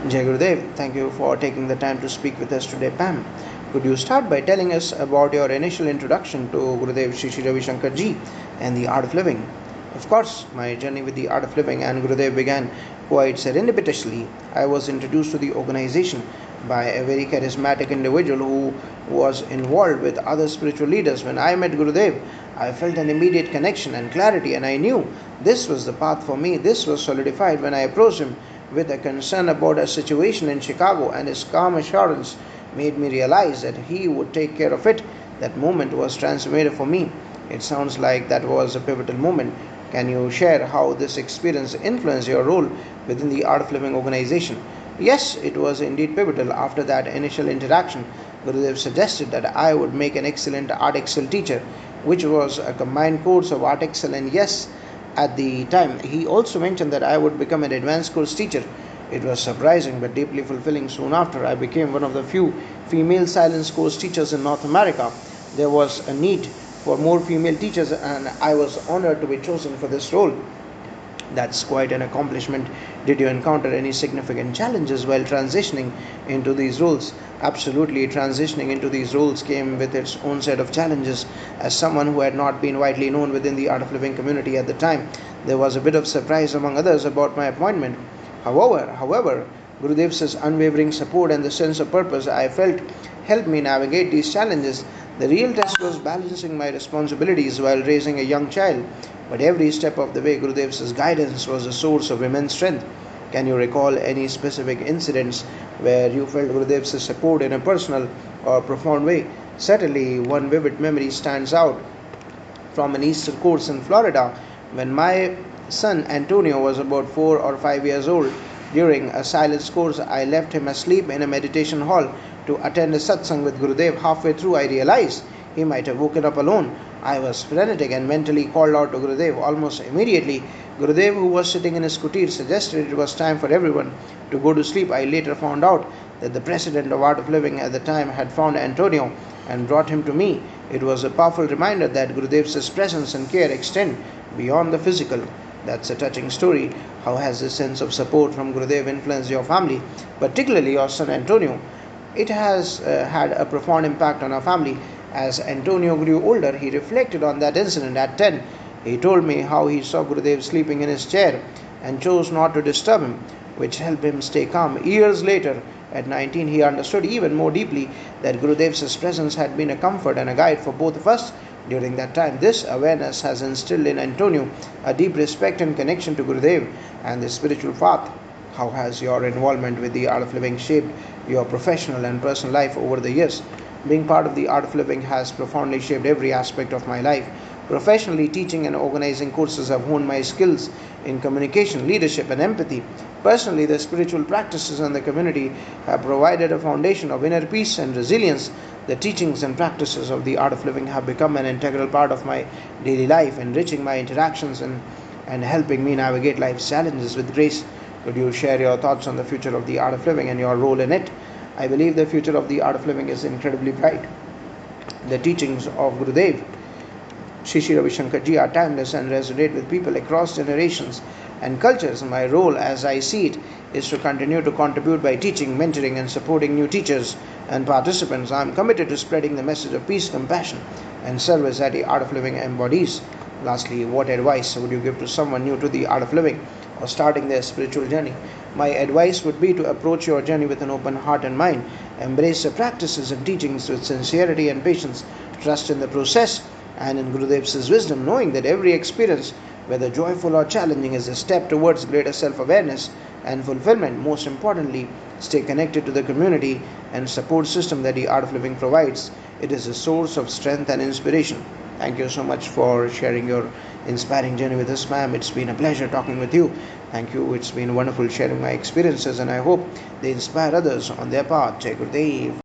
Jai Gurudev, thank you for taking the time to speak with us today, Pam. Could you start by telling us about your initial introduction to Gurudev Shri Shri Ravi Shankar Ji and the art of living? Of course, my journey with the art of living and Gurudev began quite serendipitously. I was introduced to the organization by a very charismatic individual who was involved with other spiritual leaders. When I met Gurudev, I felt an immediate connection and clarity, and I knew this was the path for me. This was solidified when I approached him with a concern about a situation in Chicago, and his calm assurance made me realize that he would take care of it. That moment was transformative for me. It sounds like that was a pivotal moment. Can you share how this experience influenced your role within the Art of Living organization? Yes, it was indeed pivotal. After that initial interaction, Gurudev suggested that I would make an excellent Art Excel teacher, which was a combined course of Art Excel and Yes at the time. He also mentioned that I would become an advanced course teacher. It was surprising but deeply fulfilling. Soon after, I became one of the few female silence course teachers in North America. There was a need for more female teachers, and I was honored to be chosen for this role. That's quite an accomplishment. Did you encounter any significant challenges while transitioning into these roles? Absolutely, transitioning into these roles came with its own set of challenges. As someone who had not been widely known within the Art of Living community at the time, there was a bit of surprise among others about my appointment. However, Gurudev's unwavering support and the sense of purpose I felt helped me navigate these challenges. The real test was balancing my responsibilities while raising a young child, but every step of the way, Gurudev's guidance was a source of immense strength. Can you recall any specific incidents where you felt Gurudev's support in a personal or profound way? Certainly, one vivid memory stands out from an Easter course in Florida when my son Antonio was about 4 or 5 years old. During a silence course, I left him asleep in a meditation hall to attend a satsang with Gurudev. Halfway through, I realized he might have woken up alone. I was frenetic and mentally called out to Gurudev. Almost immediately, Gurudev, who was sitting in his kutir, suggested it was time for everyone to go to sleep. I later found out that the president of Art of Living at the time had found Antonio and brought him to me. It was a powerful reminder that Gurudev's presence and care extend beyond the physical. That's a touching story. How has this sense of support from Gurudev influenced your family, particularly your son Antonio? It has had a profound impact on our family. As Antonio grew older, he reflected on that incident at 10. He told me how he saw Gurudev sleeping in his chair and chose not to disturb him, which helped him stay calm. Years later, at 19, he understood even more deeply that Gurudev's presence had been a comfort and a guide for both of us during that time. This awareness has instilled in Antonio a deep respect and connection to Gurudev and the spiritual path. How has your involvement with the Art of Living shaped your professional and personal life over the years? Being part of the Art of Living has profoundly shaped every aspect of my life. Professionally, teaching and organizing courses have honed my skills in communication, leadership, and empathy. Personally, the spiritual practices and the community have provided a foundation of inner peace and resilience. The teachings and practices of the Art of Living have become an integral part of my daily life, enriching my interactions and helping me navigate life's challenges with grace. Could you share your thoughts on the future of the Art of Living and your role in it? I believe the future of the Art of Living is incredibly bright. The teachings of Gurudev Shri Shri Ravi Shankar Ji are timeless and resonate with people across generations and cultures. My role, as I see it, is to continue to contribute by teaching, mentoring, and supporting new teachers and participants. I am committed to spreading the message of peace, compassion, and service that the Art of Living embodies. Lastly, what advice would you give to someone new to the Art of Living or starting their spiritual journey? My advice would be to approach your journey with an open heart and mind, embrace the practices and teachings with sincerity and patience, trust in the process and in Gurudev's wisdom, knowing that every experience, whether joyful or challenging, is a step towards greater self awareness and fulfillment. Most importantly, stay connected to the community and support system that the Art of Living provides. It is a source of strength and inspiration. Thank you so much for sharing your inspiring journey with us, ma'am. It's been a pleasure talking with you. Thank you. It's been wonderful sharing my experiences, and I hope they inspire others on their path. Jai Gurudev.